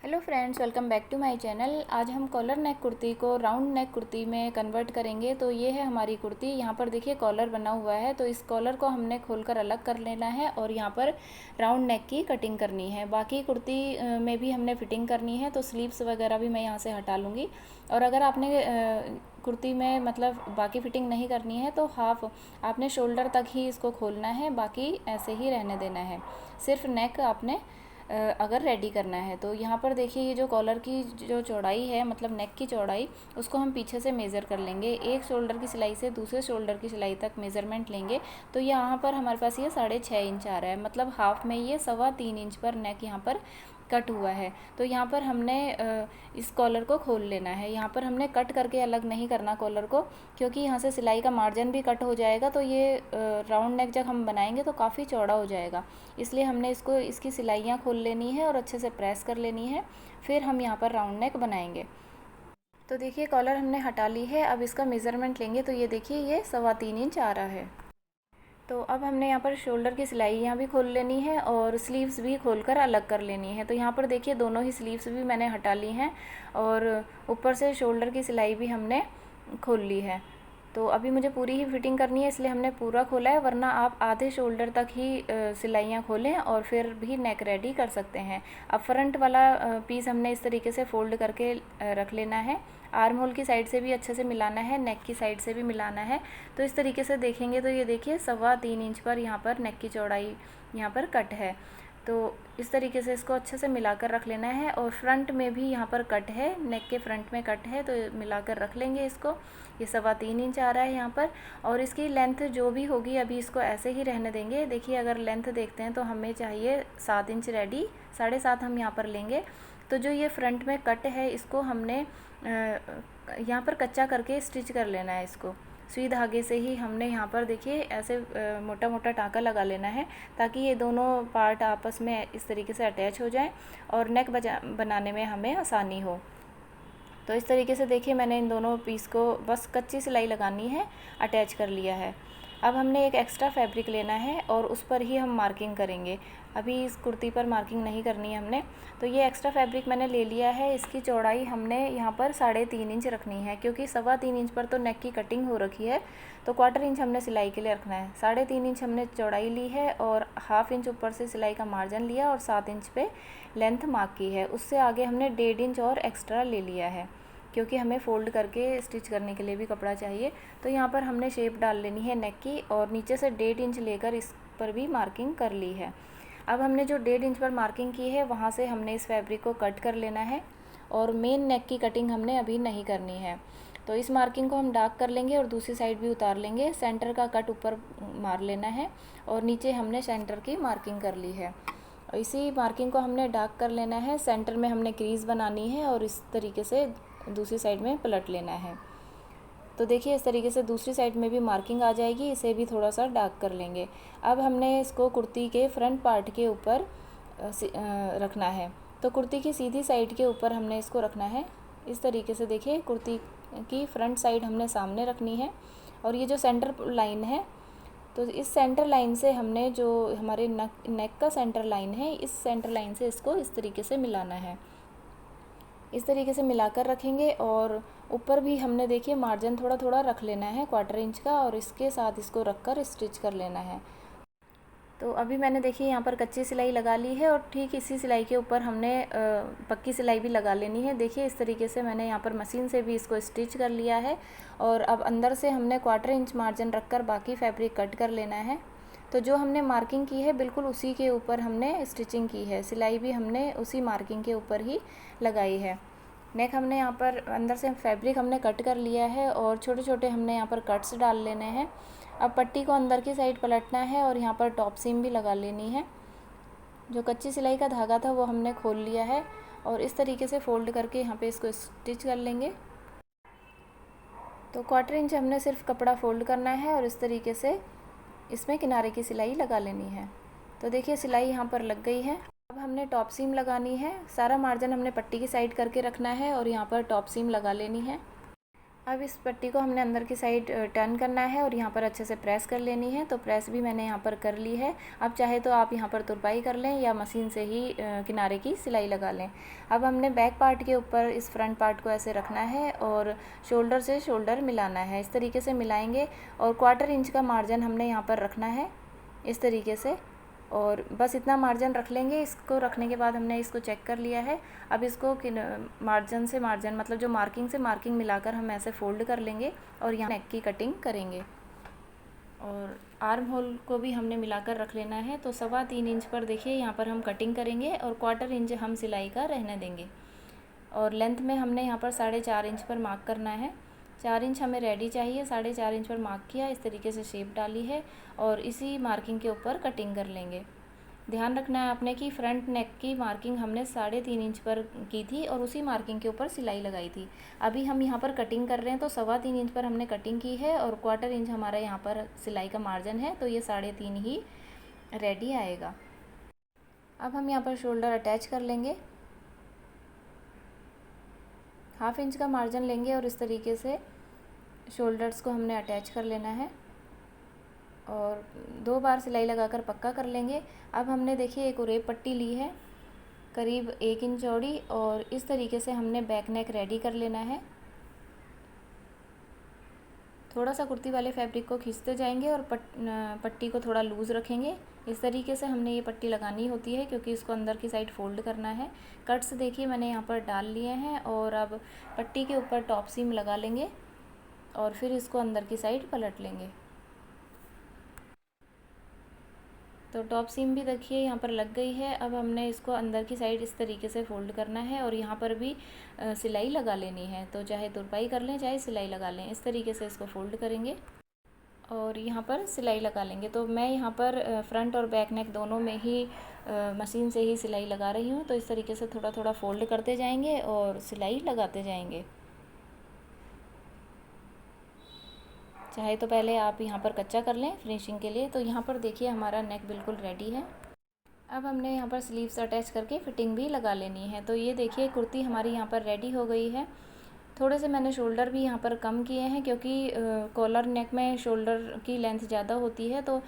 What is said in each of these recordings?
Hello friends, welcome back to my channel. आज हम collar नेक कुर्ती को राउंड नेक कुर्ती में कन्वर्ट करेंगे। तो ये है हमारी कुर्ती। यहाँ पर देखिए कॉलर बना हुआ है, तो इस कॉलर को हमने खोलकर अलग कर लेना है और यहाँ पर राउंड नेक की कटिंग करनी है। बाकी कुर्ती में भी हमने फिटिंग करनी है, तो स्लीव्स वगैरह भी मैं यहाँ से हटा लूँगी। और अगर आपने कुर्ती में मतलब बाकी फिटिंग नहीं करनी है तो हाफ आपने शोल्डर तक ही इसको खोलना है, बाकी ऐसे ही रहने देना है। सिर्फ नेक आपने अगर रेडी करना है। तो यहाँ पर देखिए ये जो कॉलर की जो चौड़ाई है, मतलब नेक की चौड़ाई, उसको हम पीछे से मेज़र कर लेंगे। एक शोल्डर की सिलाई से दूसरे शोल्डर की सिलाई तक मेज़रमेंट लेंगे। तो यहाँ पर हमारे पास ये 6.5 इंच आ रहा है, मतलब हाफ में ये 3.25 इंच पर नेक यहाँ पर कट हुआ है। तो यहाँ पर हमने इस कॉलर को खोल लेना है। यहाँ पर हमने कट करके अलग नहीं करना कॉलर को, क्योंकि यहाँ से सिलाई का मार्जिन भी कट हो जाएगा। तो ये राउंड नेक जब हम बनाएंगे तो काफ़ी चौड़ा हो जाएगा, इसलिए हमने इसकी सिलाइयाँ खोल लेनी है और अच्छे से प्रेस कर लेनी है। फिर हम यहाँ पर राउंड नेक बनाएंगे। तो देखिए कॉलर हमने हटा ली है। अब इसका मेज़रमेंट लेंगे तो ये देखिए ये 3.25 इंच आ रहा है। तो अब हमने यहाँ पर शोल्डर की सिलाइयाँ भी खोल लेनी है और स्लीव्स भी खोलकर अलग कर लेनी है। तो यहाँ पर देखिए दोनों ही स्लीव्स भी मैंने हटा ली हैं और ऊपर से शोल्डर की सिलाई भी हमने खोल ली है। तो अभी मुझे पूरी ही फिटिंग करनी है, इसलिए हमने पूरा खोला है, वरना आप आधे शोल्डर तक ही सिलाइयाँ खोलें और फिर भी नेक रेडी कर सकते हैं। अब फ्रंट वाला पीस हमने इस तरीके से फोल्ड करके रख लेना है। आर्म होल की साइड से भी अच्छे से मिलाना है, नेक की साइड से भी मिलाना है। तो इस तरीके से देखेंगे तो ये देखिए 3.25 इंच पर यहाँ पर नेक की चौड़ाई यहाँ पर कट है। तो इस तरीके से इसको अच्छे से मिलाकर रख लेना है। और फ्रंट में भी यहाँ पर कट है, नेक के फ्रंट में कट है, तो मिलाकर रख लेंगे इसको। ये 3.25 इंच आ रहा है यहाँ पर। और इसकी लेंथ जो भी होगी अभी इसको ऐसे ही रहने देंगे। देखिए अगर लेंथ देखते हैं तो हमें चाहिए 7 इंच रेडी, 7.5 हम यहाँ पर लेंगे। तो जो ये फ्रंट में कट है इसको हमने यहाँ पर कच्चा करके स्टिच कर लेना है। इसको सुई धागे से ही हमने यहाँ पर देखिए ऐसे मोटा मोटा टाँका लगा लेना है, ताकि ये दोनों पार्ट आपस में इस तरीके से अटैच हो जाएं और नेक बनाने में हमें आसानी हो। तो इस तरीके से देखिए मैंने इन दोनों पीस को बस कच्ची सिलाई लगानी है, अटैच कर लिया है। अब हमने एक एक्स्ट्रा फैब्रिक लेना है और उस पर ही हम मार्किंग करेंगे। अभी इस कुर्ती पर मार्किंग नहीं करनी है हमने। तो ये एक्स्ट्रा फैब्रिक मैंने ले लिया है। इसकी चौड़ाई हमने यहाँ पर 3.5 इंच रखनी है, क्योंकि 3.25 इंच पर तो नेक की कटिंग हो रखी है, तो 1/4 इंच हमने सिलाई के लिए रखना है। 3.5 इंच हमने चौड़ाई ली है और 1/2 इंच ऊपर से सिलाई का मार्जिन लिया और 7 इंच पे लेंथ मार्क की है। उससे आगे हमने 1.5 इंच और एक्स्ट्रा ले लिया है, क्योंकि हमें फ़ोल्ड करके स्टिच करने के लिए भी कपड़ा चाहिए। तो यहाँ पर हमने शेप डाल लेनी है नेक की, और नीचे से 1.5 इंच लेकर इस पर भी मार्किंग कर ली है। अब हमने जो 1.5 इंच पर मार्किंग की है वहाँ से हमने इस फैब्रिक को कट कर लेना है, और मेन नेक की कटिंग हमने अभी नहीं करनी है। तो इस मार्किंग को हम डार्क कर लेंगे और दूसरी साइड भी उतार लेंगे। सेंटर का कट ऊपर मार लेना है और नीचे हमने सेंटर की मार्किंग कर ली है। इसी मार्किंग को हमने डार्क कर लेना है। सेंटर में हमने क्रीज़ बनानी है और इस तरीके से दूसरी साइड में पलट लेना है। तो देखिए इस तरीके से दूसरी साइड में भी मार्किंग आ जाएगी, इसे भी थोड़ा सा डार्क कर लेंगे। अब हमने इसको कुर्ती के फ्रंट पार्ट के ऊपर रखना है। तो कुर्ती की सीधी साइड के ऊपर हमने इसको रखना है। इस तरीके से देखिए कुर्ती की फ्रंट साइड हमने सामने रखनी है, और ये जो सेंटर लाइन है, तो इस सेंटर लाइन से हमने जो हमारे नेक का सेंटर लाइन है, इस सेंटर लाइन से इसको इस तरीके से मिलाना है। इस तरीके से मिलाकर रखेंगे। और ऊपर भी हमने देखिए मार्जिन थोड़ा थोड़ा रख लेना है 1/4 इंच का, और इसके साथ इसको रखकर स्टिच कर लेना है। तो अभी मैंने देखिए यहाँ पर कच्ची सिलाई लगा ली है, और ठीक इसी सिलाई के ऊपर हमने पक्की सिलाई भी लगा लेनी है। देखिए इस तरीके से मैंने यहाँ पर मशीन से भी इसको स्टिच कर लिया है। और अब अंदर से हमने 1/4 इंच मार्जिन रखकर बाकी फैब्रिक कट कर लेना है। तो जो हमने मार्किंग की है बिल्कुल उसी के ऊपर हमने स्टिचिंग की है, सिलाई भी हमने उसी मार्किंग के ऊपर ही लगाई है। नेक हमने यहाँ पर अंदर से फैब्रिक हमने कट कर लिया है, और छोटे छोटे हमने यहाँ पर कट्स डाल लेने हैं। अब पट्टी को अंदर की साइड पलटना है और यहाँ पर टॉप सीम भी लगा लेनी है। जो कच्ची सिलाई का धागा था वो हमने खोल लिया है, और इस तरीके से फोल्ड करके यहाँ पे इसको स्टिच कर लेंगे। तो 1/4 इंच हमने सिर्फ कपड़ा फोल्ड करना है और इस तरीके से इसमें किनारे की सिलाई लगा लेनी है। तो देखिए सिलाई यहाँ पर लग गई है। अब हमने टॉप सीम लगानी है। सारा मार्जिन हमने पट्टी की साइड करके रखना है और यहाँ पर टॉप सीम लगा लेनी है। अब इस पट्टी को हमने अंदर की साइड टर्न करना है और यहाँ पर अच्छे से प्रेस कर लेनी है। तो प्रेस भी मैंने यहाँ पर कर ली है। अब चाहे तो आप यहाँ पर तुरपाई कर लें या मशीन से ही किनारे की सिलाई लगा लें। अब हमने बैक पार्ट के ऊपर इस फ्रंट पार्ट को ऐसे रखना है और शोल्डर से शोल्डर मिलाना है। इस तरीके से मिलाएंगे और 1/4 इंच का मार्जिन हमने यहाँ पर रखना है इस तरीके से, और बस इतना मार्जिन रख लेंगे। इसको रखने के बाद हमने इसको चेक कर लिया है। अब इसको मार्जिन से मार्जिन मतलब जो मार्किंग से मार्किंग मिलाकर हम ऐसे फोल्ड कर लेंगे और यहाँ नेक की कटिंग करेंगे। और आर्म होल को भी हमने मिलाकर रख लेना है। तो 3.25 इंच पर देखिए यहाँ पर हम कटिंग करेंगे और 1/4 इंच हम सिलाई का रहने देंगे। और लेंथ में हमने यहाँ पर 4.5 इंच पर मार्क करना है। 4 इंच हमें रेडी चाहिए, 4.5 इंच पर मार्क किया, इस तरीके से शेप डाली है और इसी मार्किंग के ऊपर कटिंग कर लेंगे। ध्यान रखना है आपने कि फ्रंट नेक की मार्किंग हमने 3.5 इंच पर की थी और उसी मार्किंग के ऊपर सिलाई लगाई थी। अभी हम यहाँ पर कटिंग कर रहे हैं तो 3.25 इंच पर हमने कटिंग की है और 1/4 इंच हमारा यहाँ पर सिलाई का मार्जिन है, तो ये 3.5 ही रेडी आएगा। अब हम यहाँ पर शोल्डर अटैच कर लेंगे। 1/2 इंच का मार्जिन लेंगे और इस तरीके से शोल्डर्स को हमने अटैच कर लेना है और 2 बार सिलाई लगाकर पक्का कर लेंगे। अब हमने देखिए एक उरेब पट्टी ली है करीब 1 इंच चौड़ी और इस तरीके से हमने बैक नेक रेडी कर लेना है। थोड़ा सा कुर्ती वाले फैब्रिक को खींचते जाएंगे और पट्टी को थोड़ा लूज़ रखेंगे। इस तरीके से हमने ये पट्टी लगानी होती है क्योंकि इसको अंदर की साइड फोल्ड करना है। कट्स देखिए मैंने यहाँ पर डाल लिए हैं और अब पट्टी के ऊपर टॉप सीम लगा लेंगे और फिर इसको अंदर की साइड पलट लेंगे। तो टॉप सीम भी देखिए यहाँ पर लग गई है। अब हमने इसको अंदर की साइड इस तरीके से फोल्ड करना है और यहाँ पर भी सिलाई लगा लेनी है। तो चाहे तुरपाई कर लें चाहे सिलाई लगा लें, इस तरीके से इसको फोल्ड करेंगे और यहाँ पर सिलाई लगा लेंगे। तो मैं यहाँ पर फ्रंट और बैक नेक दोनों में ही मशीन से ही सिलाई लगा रही हूँ। तो इस तरीके से थोड़ा थोड़ा फोल्ड करते जाएंगे और सिलाई लगाते जाएंगे। चाहे तो पहले आप यहाँ पर कच्चा कर लें फिनिशिंग के लिए। तो यहाँ पर देखिए हमारा नेक बिल्कुल रेडी है। अब हमने यहाँ पर स्लीव्स अटैच करके फिटिंग भी लगा लेनी है। तो ये देखिए कुर्ती हमारी यहाँ पर रेडी हो गई है। थोड़े से मैंने शोल्डर भी यहाँ पर कम किए हैं क्योंकि कॉलर नेक में शोल्डर की लेंथ ज़्यादा होती है। तो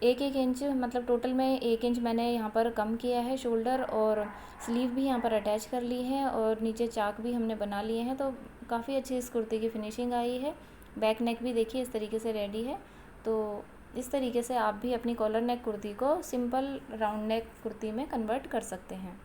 1-1 इंच मतलब टोटल में 1 इंच मैंने यहाँ पर कम किया है शोल्डर, और स्लीव भी यहाँ पर अटैच कर ली है और नीचे चाक भी हमने बना लिए हैं। तो काफ़ी अच्छी इस कुर्ती की फिनिशिंग आई है। बैक नेक भी देखिए इस तरीके से रेडी है। तो इस तरीके से आप भी अपनी कॉलर नेक कुर्ती को सिंपल राउंड नेक कुर्ती में कन्वर्ट कर सकते हैं।